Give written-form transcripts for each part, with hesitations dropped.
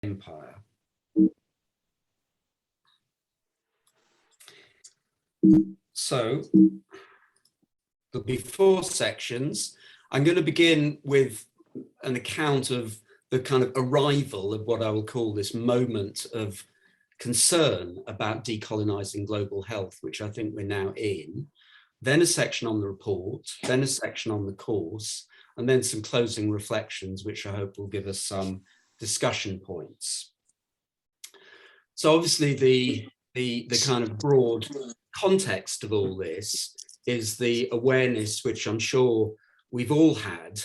empire. So there'll be 4 sections. I'm going to begin with an account of the kind of arrival of what I will call this moment of concern about decolonizing global health, which I think we're now in, then a section on the report, then a section on the course, and then some closing reflections, which I hope will give us some discussion points. So obviously the kind of broad context of all this is the awareness, which I'm sure we've all had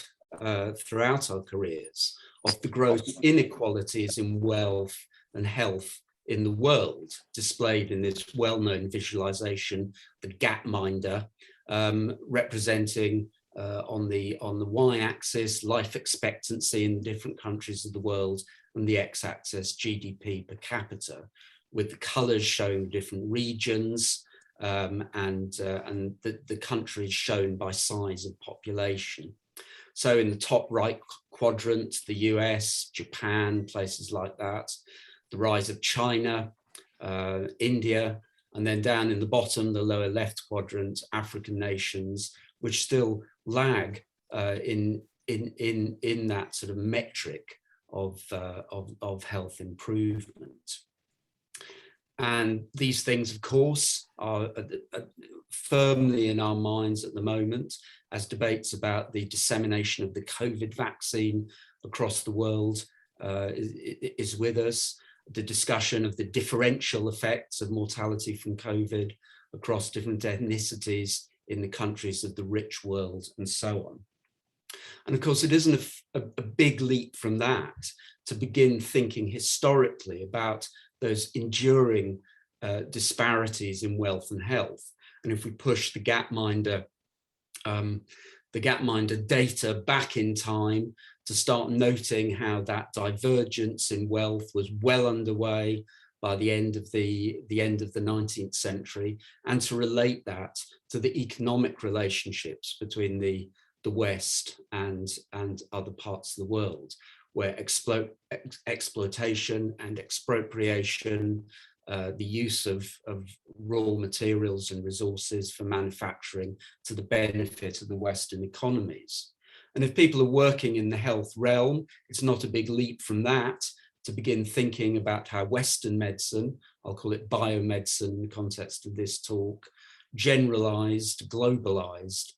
throughout our careers, of the gross inequalities in wealth and health in the world, displayed in this well-known visualization, the Gapminder, representing on the y-axis life expectancy in different countries of the world, and the x-axis GDP per capita, with the colors showing different regions and the countries shown by size of population. So in the top right quadrant, the US, Japan, places like that, the rise of China, India, and then down in the bottom, the lower left quadrant, African nations, which still lag in that sort of metric of health improvement. And these things, of course, are firmly in our minds at the moment, as debates about the dissemination of the COVID vaccine across the world is with us. The discussion of the differential effects of mortality from COVID across different ethnicities in the countries of the rich world, and so on. And of course, it isn't a big leap from that to begin thinking historically about those enduring disparities in wealth and health. And if we push the Gapminder data back in time to start noting how that divergence in wealth was well underway by the end of the 19th century, and to relate that to the economic relationships between the West and other parts of the world, where exploitation and expropriation, the use of raw materials and resources for manufacturing to the benefit of the Western economies. And if people are working in the health realm, it's not a big leap from that to begin thinking about how Western medicine, I'll call it biomedicine in the context of this talk, generalized, globalized,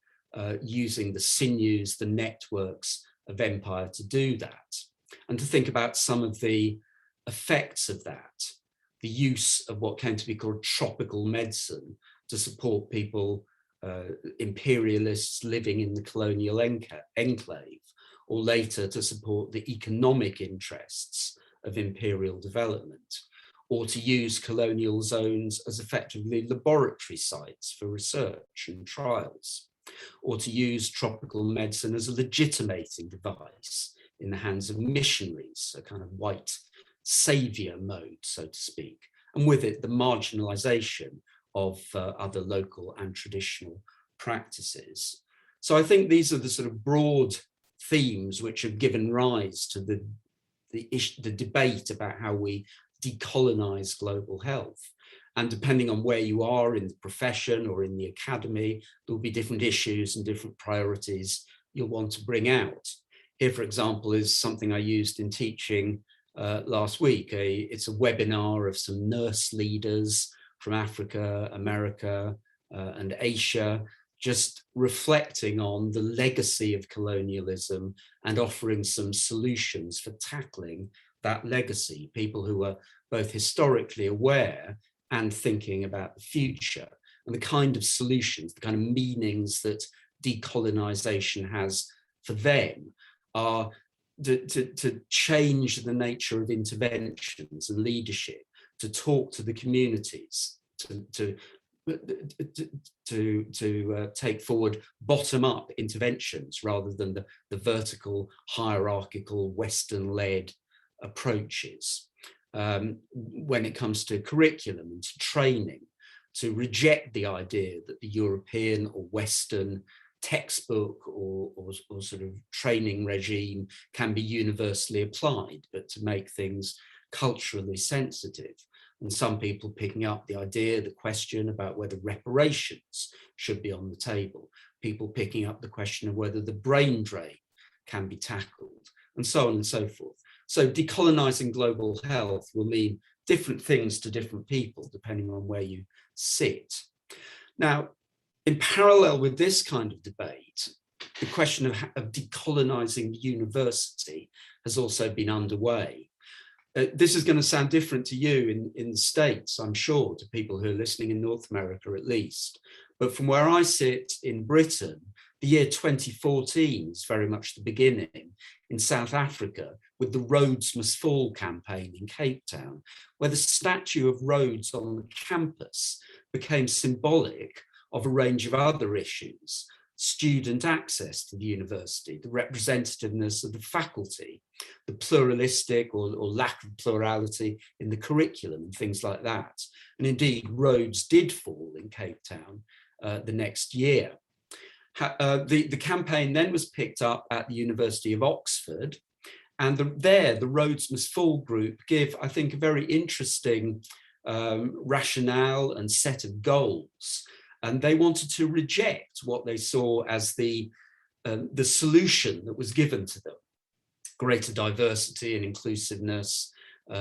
using the sinews, the networks of empire to do that. And to think about some of the effects of that, the use of what came to be called tropical medicine to support people, imperialists living in the colonial enclave, or later to support the economic interests of imperial development, or to use colonial zones as effectively laboratory sites for research and trials, or to use tropical medicine as a legitimating device in the hands of missionaries, a kind of white savior mode, so to speak, and with it the marginalization of other local and traditional practices. So I think these are the sort of broad themes which have given rise to the debate about how we decolonize global health. And depending on where you are in the profession or in the academy, there will be different issues and different priorities you'll want to bring out. Here, for example, is something I used in teaching last week. It's a webinar of some nurse leaders from Africa, America, and Asia, just reflecting on the legacy of colonialism and offering some solutions for tackling that legacy. People who are both historically aware and thinking about the future, and the kind of solutions, the kind of meanings that decolonization has for them are to change the nature of interventions and leadership, to talk to the communities, to take forward bottom-up interventions rather than the vertical, hierarchical, Western-led approaches. When it comes to curriculum and to training, to reject the idea that the European or Western textbook or sort of training regime can be universally applied, but to make things culturally sensitive. And some people picking up the idea, the question about whether reparations should be on the table, people picking up the question of whether the brain drain can be tackled, and so on and so forth. So decolonizing global health will mean different things to different people, depending on where you sit. Now, in parallel with this kind of debate, the question of decolonizing the university has also been underway. This is going to sound different to you in the States, I'm sure, to people who are listening in North America at least. But from where I sit in Britain, the year 2014 is very much the beginning in South Africa with the Rhodes Must Fall campaign in Cape Town, where the statue of Rhodes on the campus became symbolic of a range of other issues: student access to the university, the representativeness of the faculty, the pluralistic or lack of plurality in the curriculum and things like that. And indeed, Rhodes did fall in Cape Town the next year. The campaign then was picked up at the University of Oxford, and the Rhodes Must Fall group give, I think, a very interesting rationale and set of goals. And they wanted to reject what they saw as the solution that was given to them: greater diversity and inclusiveness,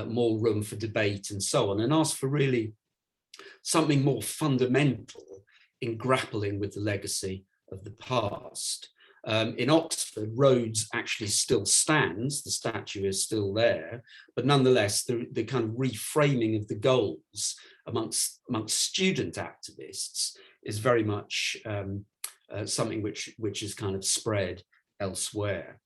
more room for debate and so on, and ask for really something more fundamental in grappling with the legacy of the past. In Oxford, Rhodes actually still stands, the statue is still there, but nonetheless, the kind of reframing of the goals amongst student activists is very much something which is kind of spread elsewhere.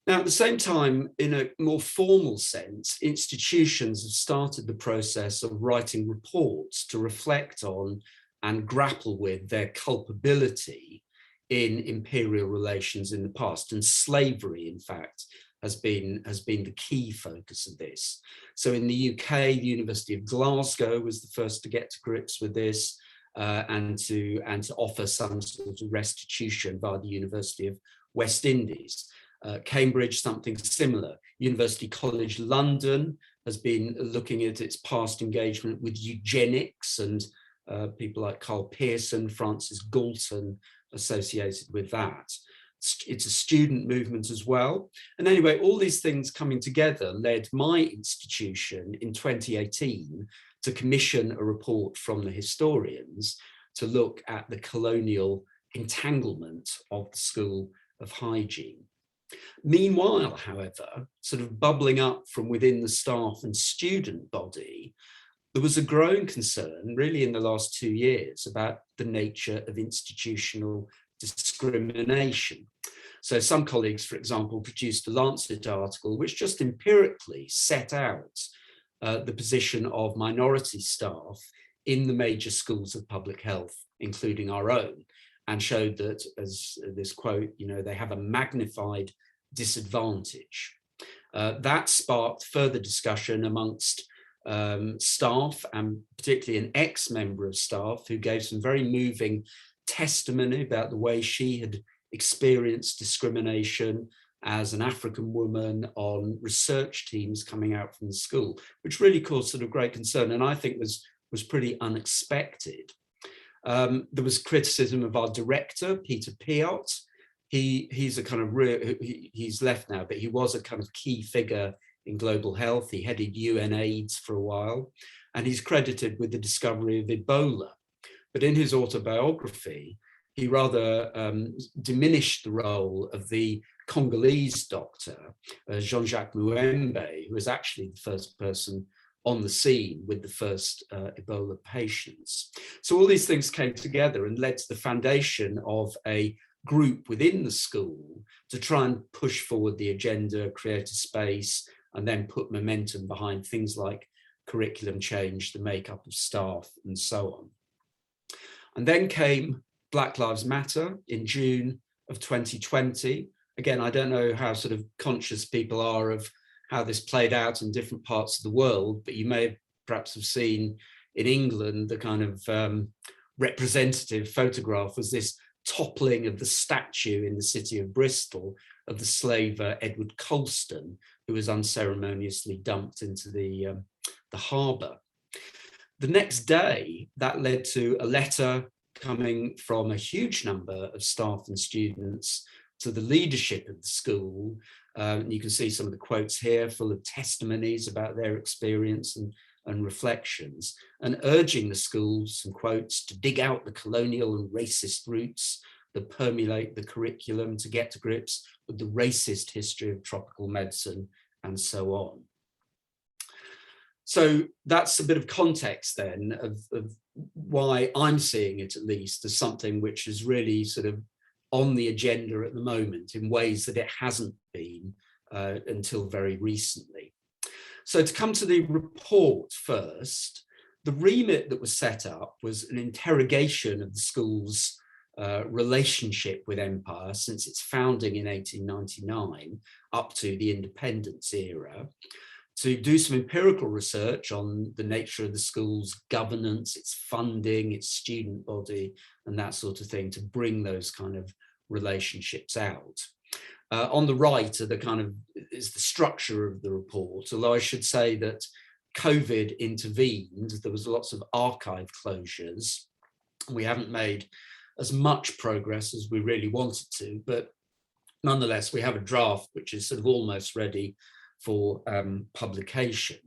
Now, at the same time, in a more formal sense, institutions have started the process of writing reports to reflect on and grapple with their culpability in imperial relations in the past. And slavery, in fact, has been the key focus of this. So in the UK, the University of Glasgow was the first to get to grips with this and to offer some sort of restitution via the University of West Indies. Cambridge, something similar. University College London has been looking at its past engagement with eugenics, and people like Carl Pearson, Francis Galton associated with that. It's a student movement as well. And anyway, all these things coming together led my institution in 2018 to commission a report from the historians to look at the colonial entanglement of the School of Hygiene. Meanwhile, however, sort of bubbling up from within the staff and student body, there was a growing concern, really in the last 2 years, about the nature of institutional discrimination. So some colleagues, for example, produced a Lancet article which just empirically set out the position of minority staff in the major schools of public health, including our own, and showed that, as this quote, they have a magnified disadvantage. That sparked further discussion amongst staff, and particularly an ex-member of staff who gave some very moving testimony about the way she had experienced discrimination as an African woman on research teams coming out from the school, which really caused sort of great concern, and I think was pretty unexpected. There was criticism of our director, Peter Piot. He's a kind of he's left now, but he was a kind of key figure in global health. He headed UN AIDS for a while, and he's credited with the discovery of Ebola. But in his autobiography, he rather diminished the role of the Congolese doctor, Jean-Jacques Muembe, who was actually the first person on the scene with the first Ebola patients. So all these things came together and led to the foundation of a group within the school to try and push forward the agenda, create a space, and then put momentum behind things like curriculum change, the makeup of staff, and so on. And then came Black Lives Matter in June of 2020. Again, I don't know how sort of conscious people are of how this played out in different parts of the world, but you may perhaps have seen in England the kind of representative photograph was this toppling of the statue in the city of Bristol of the slaver Edward Colston, who was unceremoniously dumped into the harbour. The next day, that led to a letter coming from a huge number of staff and students to the leadership of the school. You can see some of the quotes here, full of testimonies about their experience and reflections, and urging the schools, some quotes, to dig out the colonial and racist roots that permeate the curriculum, to get to grips with the racist history of tropical medicine, and so on. So that's a bit of context then of why I'm seeing it, at least, as something which is really sort of on the agenda at the moment in ways that it hasn't been until very recently. So to come to the report first, the remit that was set up was an interrogation of the school's relationship with empire since its founding in 1899 up to the independence era, to do some empirical research on the nature of the school's governance, its funding, its student body, and that sort of thing, to bring those kind of relationships out. On the right are is the structure of the report, although I should say that COVID intervened. There was lots of archive closures. We haven't made as much progress as we really wanted to, but nonetheless, we have a draft which is sort of almost ready for publication.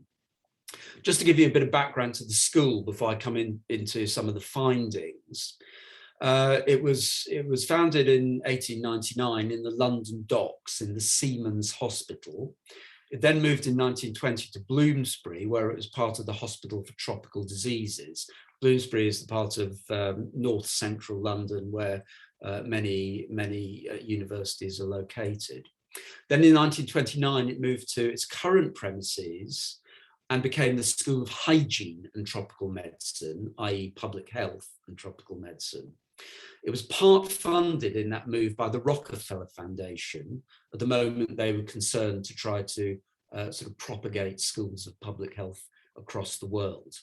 Just to give you a bit of background to the school before I come into some of the findings, it was founded in 1899 in the London docks in the Seamen's Hospital. It then moved in 1920 to Bloomsbury, where it was part of the Hospital for Tropical Diseases. Bloomsbury is the part of north central London where many universities are located. Then in 1929, it moved to its current premises and became the School of Hygiene and Tropical Medicine, i.e. public health and tropical medicine. It was part funded in that move by the Rockefeller Foundation. At the moment, they were concerned to try to sort of propagate schools of public health across the world.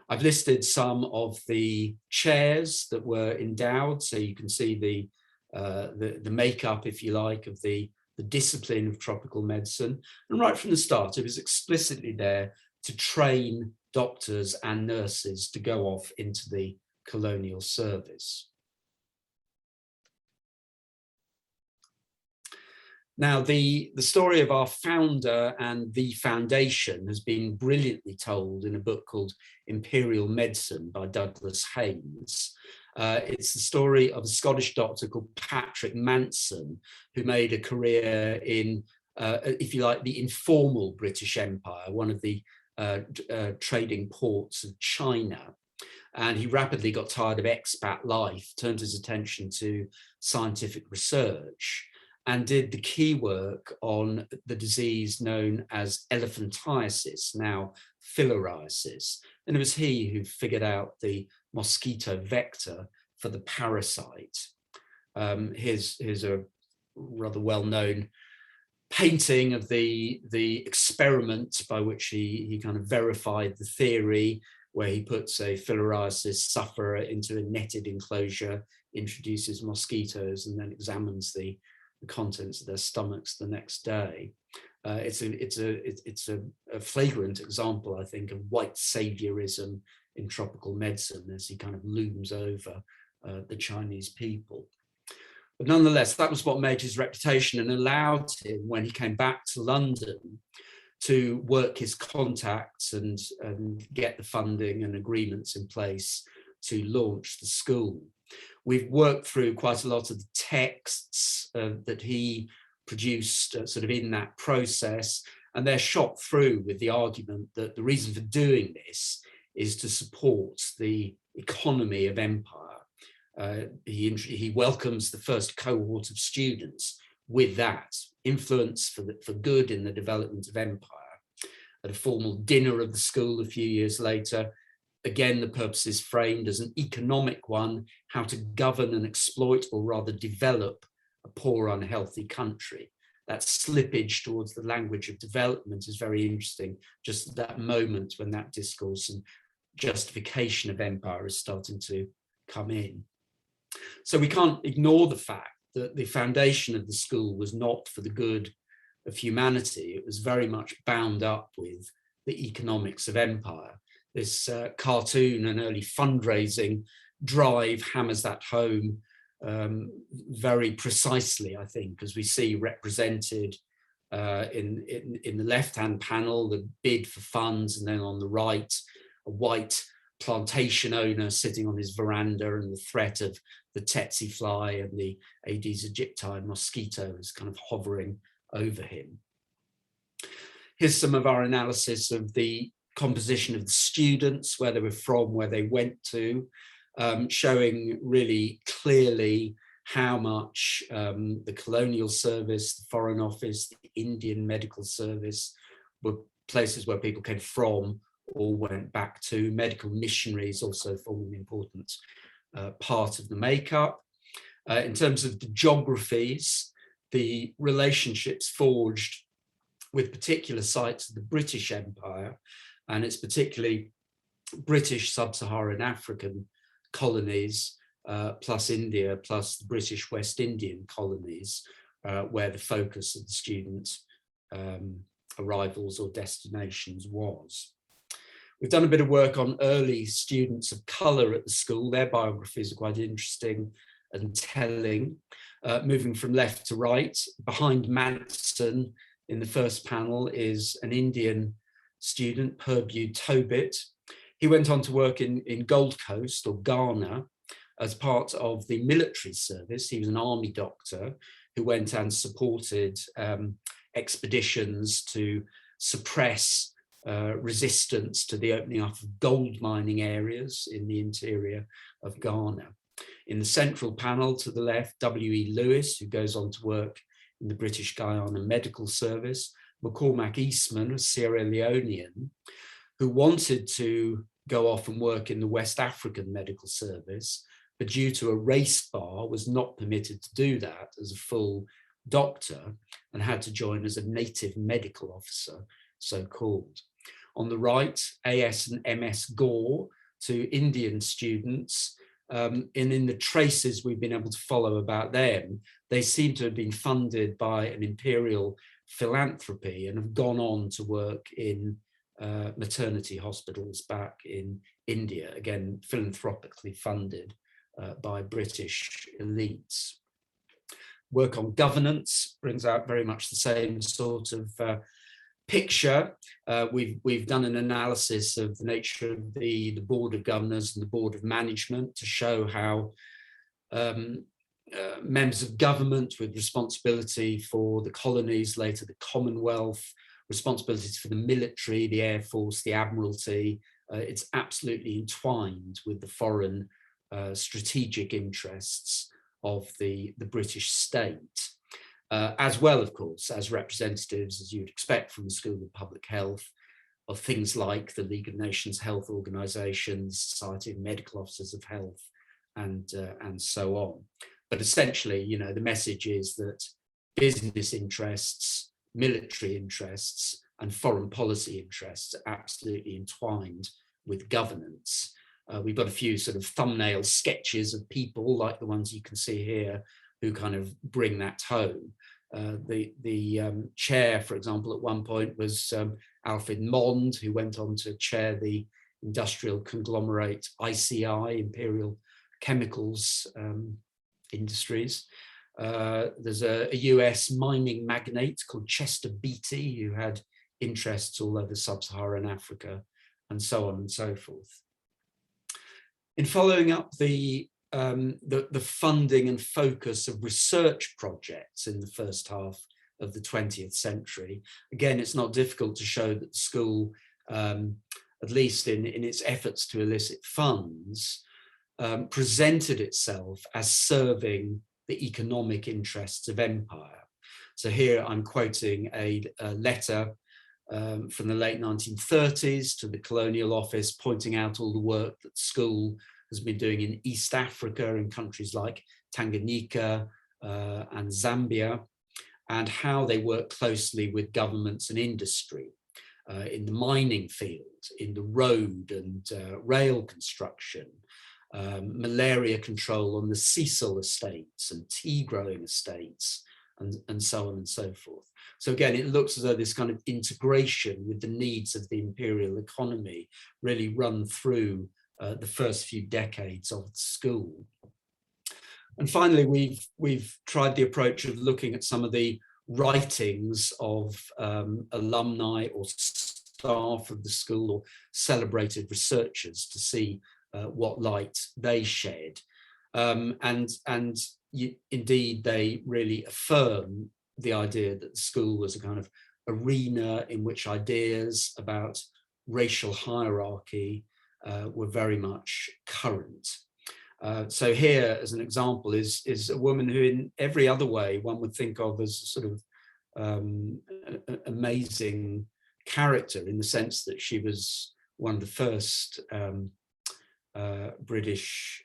I've listed some of the chairs that were endowed, so you can see the makeup, if you like, of the discipline of tropical medicine. And right from the start, it was explicitly there to train doctors and nurses to go off into the colonial service. Now, the story of our founder and the foundation has been brilliantly told in a book called Imperial Medicine by Douglas Haynes. It's the story of a Scottish doctor called Patrick Manson, who made a career in, if you like, the informal British Empire, one of the trading ports of China. And he rapidly got tired of expat life, turned his attention to scientific research, and did the key work on the disease known as elephantiasis, now filariasis. And it was he who figured out the mosquito vector for the parasite. Here's a rather well-known painting of the experiment by which he kind of verified the theory, where he puts a filariasis sufferer into a netted enclosure, introduces mosquitoes, and then examines the contents of their stomachs the next day. It's a flagrant example, I think, of white saviorism in tropical medicine as he kind of looms over the Chinese people. But nonetheless, that was what made his reputation and allowed him, when he came back to London, to work his contacts and get the funding and agreements in place to launch the school. We've worked through quite a lot of the texts that he produced sort of in that process, and they're shot through with the argument that the reason for doing this is to support the economy of empire. He welcomes the first cohort of students with that influence for good in the development of empire. At a formal dinner of the school a few years later, again, the purpose is framed as an economic one, how to govern and exploit, or rather develop, a poor, unhealthy country. That slippage towards the language of development is very interesting, just at that moment when that discourse and justification of empire is starting to come in. So we can't ignore the fact that the foundation of the school was not for the good of humanity. It was very much bound up with the economics of empire. This cartoon and early fundraising drive hammers that home very precisely, I think, as we see represented in the left-hand panel, the bid for funds, and then on the right, a white plantation owner sitting on his veranda, and the threat of the tsetse fly and the Aedes aegypti mosquito is kind of hovering over him. Here's some of our analysis of the composition of the students, where they were from, where they went to, showing really clearly how much the colonial service, the foreign office, the Indian medical service were places where people came from or went back to. Medical missionaries also form an important part of the makeup. In terms of the geographies, the relationships forged with particular sites of the British Empire, and it's particularly British sub-Saharan African colonies, plus India, plus the British West Indian colonies, where the focus of the students' arrivals or destinations was. We've done a bit of work on early students of colour at the school. Their biographies are quite interesting and telling. Moving from left to right, behind Manson in the first panel is an Indian student, Purbu Tobit. He went on to work in Gold Coast or Ghana as part of the military service. He was an army doctor who went and supported expeditions to suppress resistance to the opening up of gold mining areas in the interior of Ghana. In the central panel to the left, W.E. Lewis, who goes on to work in the British Guiana Medical Service. McCormack Eastman, a Sierra Leonean, who wanted to go off and work in the West African Medical Service, but due to a race bar was not permitted to do that as a full doctor and had to join as a native medical officer, so called. On the right, A.S. and M.S. Gore, two Indian students, and in the traces we've been able to follow about them, they seem to have been funded by an imperial philanthropy and have gone on to work in maternity hospitals back in India, again, philanthropically funded by British elites. Work on governance brings out very much the same sort of picture. We've done an analysis of the nature of the Board of Governors and the Board of Management to show how members of government with responsibility for the colonies, later the Commonwealth, responsibilities for the military, the Air Force, the Admiralty, it's absolutely entwined with the foreign strategic interests of the British state. As well, of course, as representatives, as you'd expect from the School of Public Health, of things like the League of Nations Health Organization, the Society of Medical Officers of Health, and so on. But essentially, you know, the message is that business interests, military interests, and foreign policy interests are absolutely entwined with governance. We've got a few sort of thumbnail sketches of people like the ones you can see here who kind of bring that home. The chair, for example, at one point was Alfred Mond, who went on to chair the industrial conglomerate ICI, Imperial Chemicals Industries. There's a US mining magnate called Chester Beatty, who had interests all over sub-Saharan Africa, and so on and so forth. In following up the funding and focus of research projects in the first half of the 20th century, again, it's not difficult to show that the school, at least in its efforts to elicit funds, presented itself as serving the economic interests of empire. So here I'm quoting a letter from the late 1930s to the Colonial Office, pointing out all the work that the school has been doing in East Africa, in countries like Tanganyika and Zambia, and how they work closely with governments and industry in the mining field, in the road and rail construction, malaria control on the sisal estates and tea growing estates, and so on and so forth. So again, it looks as though this kind of integration with the needs of the imperial economy really run through the first few decades of the school. And finally, we've tried the approach of looking at some of the writings of alumni or staff of the school or celebrated researchers to see what light they shed. Indeed, they really affirm the idea that the school was a kind of arena in which ideas about racial hierarchy were very much current. So here, as an example, is a woman who in every other way one would think of as a sort of amazing character, in the sense that she was one of the first British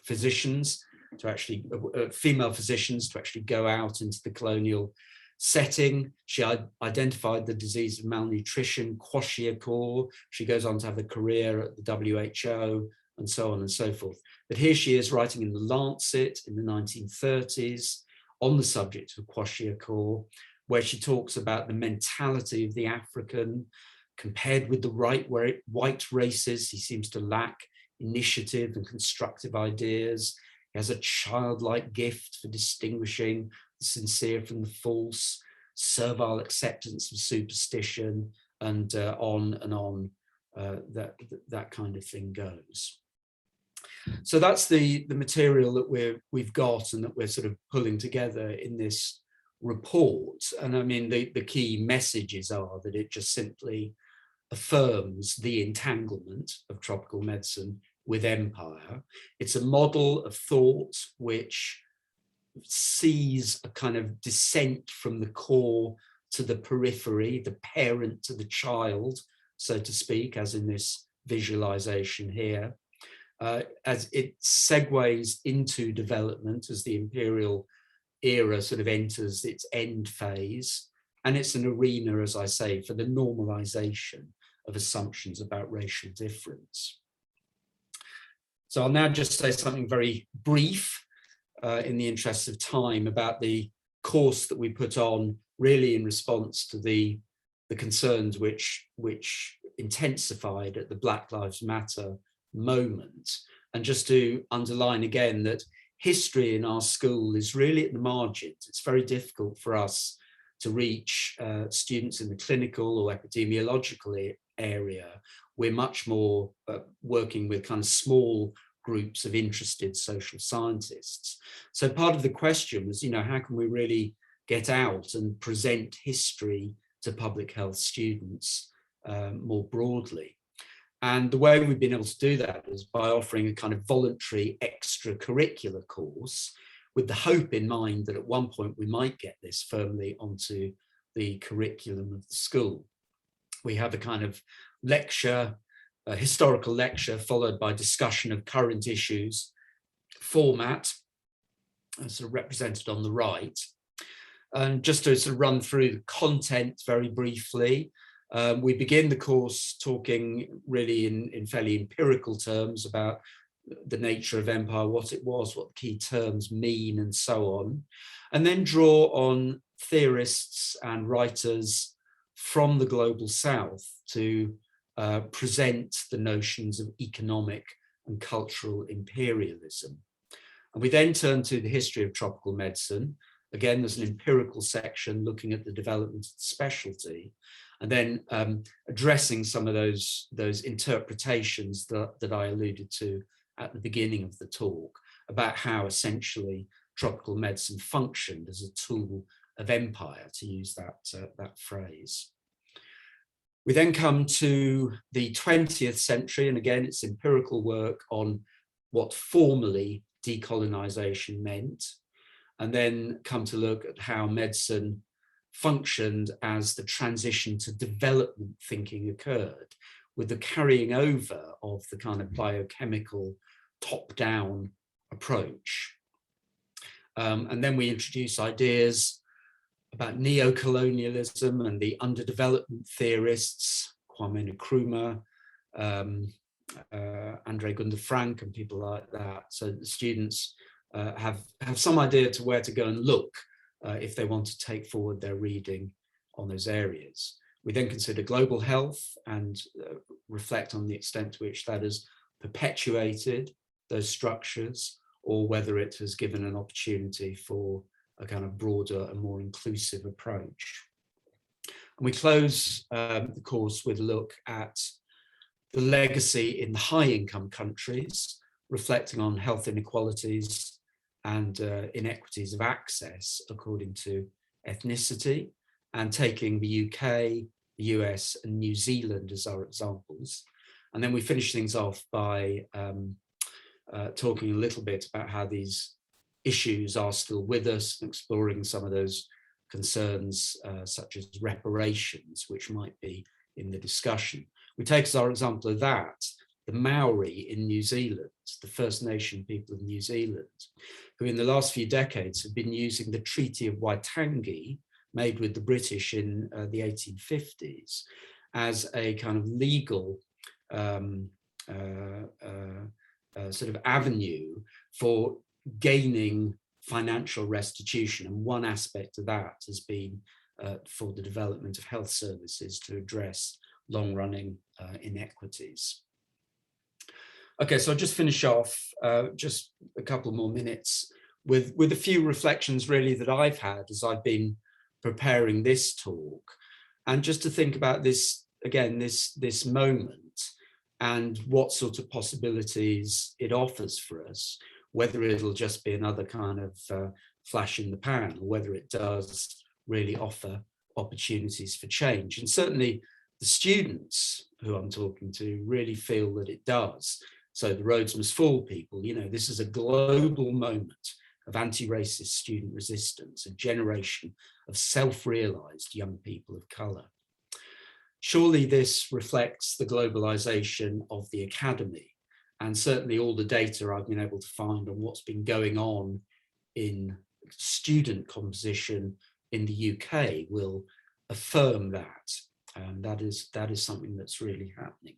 physicians to actually, female physicians to actually go out into the colonial setting. She identified the disease of malnutrition, kwashiorkor. She goes on to have a career at the WHO, and so on and so forth. But here she is writing in the Lancet in the 1930s on the subject of kwashiorkor, where she talks about the mentality of the African compared with the white races. He seems to lack initiative and constructive ideas. He has a childlike gift for distinguishing the sincere from the false, servile acceptance of superstition, and on and on that kind of thing goes. So that's the material that we've got and that we're sort of pulling together in this report. And I mean, the key messages are that it just simply affirms the entanglement of tropical medicine with empire. It's a model of thought which sees a kind of descent from the core to the periphery, the parent to the child, so to speak, as in this visualization here. As it segues into development as the imperial era sort of enters its end phase. And it's an arena, as I say, for the normalization of assumptions about racial difference. So I'll now just say something very brief in the interest of time about the course that we put on, really in response to the concerns which intensified at the Black Lives Matter moment. And just to underline again that history in our school is really at the margins. It's very difficult for us to reach students in the clinical or epidemiological area. We're much more working with kind of small groups of interested social scientists. So part of the question was, how can we really get out and present history to public health students more broadly? And the way we've been able to do that is by offering a kind of voluntary extracurricular course, with the hope in mind that at one point we might get this firmly onto the curriculum of the school. We have a kind of lecture, a historical lecture, followed by discussion of current issues, format, sort of represented on the right. And just to sort of run through the content very briefly, we begin the course talking really in fairly empirical terms about the nature of empire, what it was, what the key terms mean, and so on, and then draw on theorists and writers from the global south to present the notions of economic and cultural imperialism. And we then turn to the history of tropical medicine. Again, there's an empirical section looking at the development of the specialty, and then addressing some of those interpretations that I alluded to at the beginning of the talk about how essentially tropical medicine functioned as a tool of empire, to use that phrase. We then come to the 20th century, and again, it's empirical work on what formally decolonization meant, and then come to look at how medicine functioned as the transition to development thinking occurred, with the carrying over of the kind of biochemical top-down approach. And then we introduce ideas about neo-colonialism and the underdevelopment theorists, Kwame Nkrumah, Andre Gunder Frank and people like that. So the students have some idea to where to go and look if they want to take forward their reading on those areas. We then consider global health and reflect on the extent to which that has perpetuated those structures, or whether it has given an opportunity for a kind of broader and more inclusive approach. And we close the course with a look at the legacy in the high-income countries, reflecting on health inequalities and inequities of access according to ethnicity, and taking the UK, the US, and New Zealand as our examples. And then we finish things off by talking a little bit about how these issues are still with us, and exploring some of those concerns such as reparations, which might be in the discussion. We take as our example of that the Maori in New Zealand, the First Nation people of New Zealand, who in the last few decades have been using the Treaty of Waitangi, made with the British in the 1850s, as a kind of legal sort of avenue for gaining financial restitution. And one aspect of that has been for the development of health services to address long-running inequities. Okay, so I'll just finish off just a couple more minutes with a few reflections really that I've had as I've been preparing this talk, and just to think about this again, this moment and what sort of possibilities it offers for us, whether it'll just be another kind of flash in the pan, or whether it does really offer opportunities for change. And certainly the students who I'm talking to really feel that it does. So the Roads Must Fall people, you know, this is a global moment of anti-racist student resistance, a generation of self-realized young people of color. Surely this reflects the globalization of the academy, and certainly all the data I've been able to find on what's been going on in student composition in the UK will affirm that. And that is something that's really happening.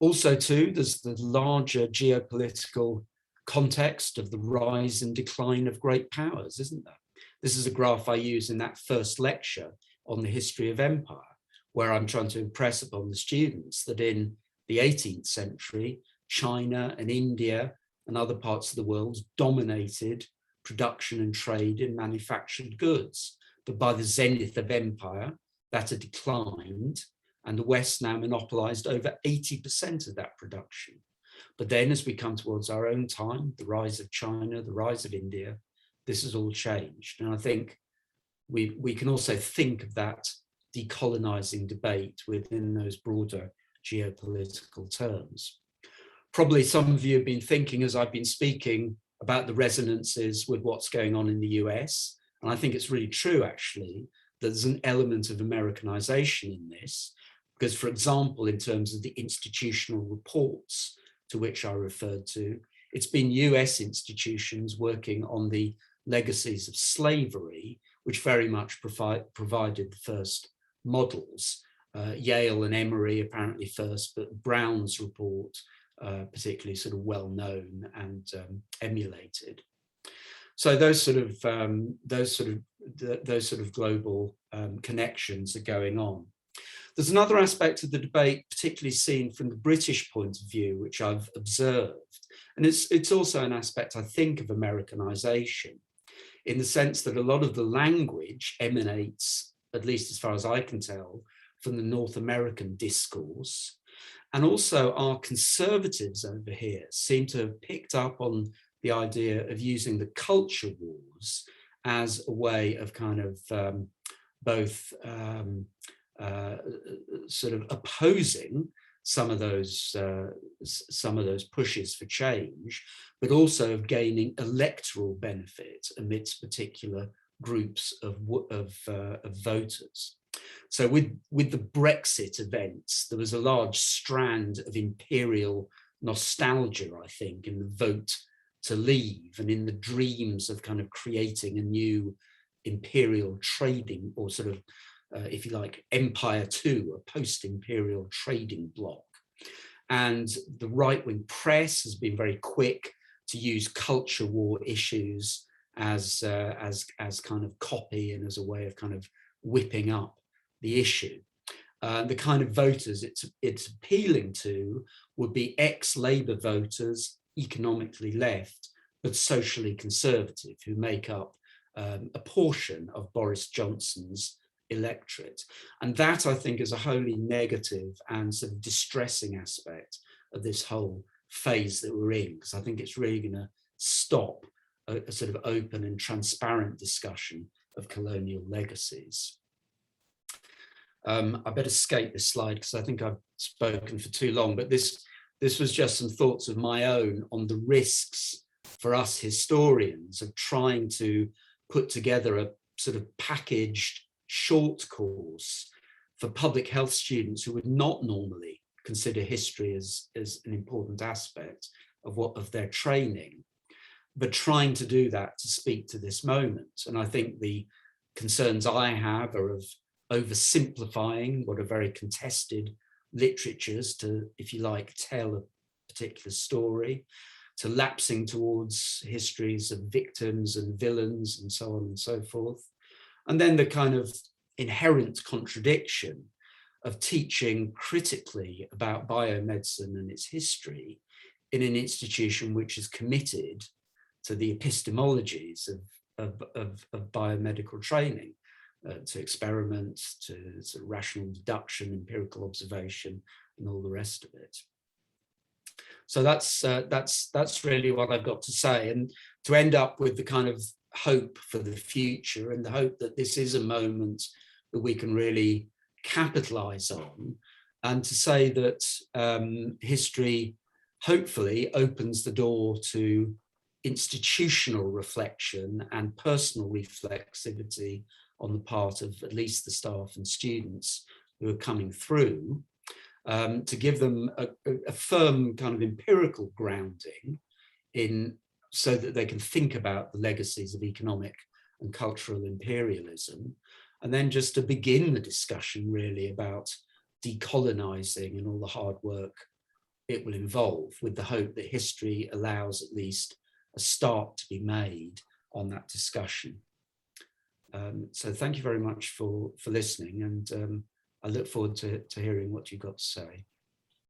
Also too, there's the larger geopolitical context of the rise and decline of great powers, isn't there? This is a graph I use in that first lecture on the history of empire, where I'm trying to impress upon the students that in the 18th century, China and India and other parts of the world dominated production and trade in manufactured goods. But by the zenith of empire, that had declined, and the West now monopolized over 80% of that production. But then as we come towards our own time, the rise of China, the rise of India, this has all changed. And I think we can also think of that decolonizing debate within those broader geopolitical terms. Probably some of you have been thinking as I've been speaking about the resonances with what's going on in the US. And I think it's really true, actually, that there's an element of Americanization in this, because, for example, in terms of the institutional reports to which I referred to, it's been US institutions working on the legacies of slavery, which very much provided the first models. Yale and Emory apparently first, but Brown's report particularly sort of well known and emulated. So those sort of global connections are going on. There's another aspect of the debate, particularly seen from the British point of view, which I've observed, and it's also an aspect, I think, of Americanization, in the sense that a lot of the language emanates, at least as far as I can tell, from the North American discourse. And also our conservatives over here seem to have picked up on the idea of using the culture wars as a way of kind of both sort of opposing some of those pushes for change, but also of gaining electoral benefit amidst particular groups of voters. So with the Brexit events, there was a large strand of imperial nostalgia, I think, in the vote to leave and in the dreams of kind of creating a new imperial trading, or sort of, if you like, Empire 2, a post-imperial trading bloc. And the right-wing press has been very quick to use culture war issues as kind of copy and as a way of kind of whipping up the issue. The kind of voters it's appealing to would be ex-Labour voters, economically left, but socially conservative, who make up a portion of Boris Johnson's electorate. And that, I think, is a wholly negative and sort of distressing aspect of this whole phase that we're in, because I think it's really going to stop a sort of open and transparent discussion of colonial legacies. I better skate this slide because I think I've spoken for too long, but this was just some thoughts of my own on the risks for us historians of trying to put together a sort of packaged short course for public health students who would not normally consider history as an important aspect of their training, but trying to do that to speak to this moment. And I think the concerns I have are of oversimplifying what are very contested literatures to, if you like, tell a particular story, to lapsing towards histories of victims and villains and so on and so forth. And then the kind of inherent contradiction of teaching critically about biomedicine and its history in an institution which is committed to the epistemologies of biomedical training, to experiments, to rational deduction, empirical observation, and all the rest of it. So that's really what I've got to say. And to end up with the kind of hope for the future and the hope that this is a moment that we can really capitalize on, and to say that history hopefully opens the door to institutional reflection and personal reflexivity on the part of at least the staff and students who are coming through, to give them a firm kind of empirical grounding in, so that they can think about the legacies of economic and cultural imperialism, and then just to begin the discussion really about decolonizing and all the hard work it will involve, with the hope that history allows at least a start to be made on that discussion. So thank you very much for listening, and I look forward to hearing what you've got to say.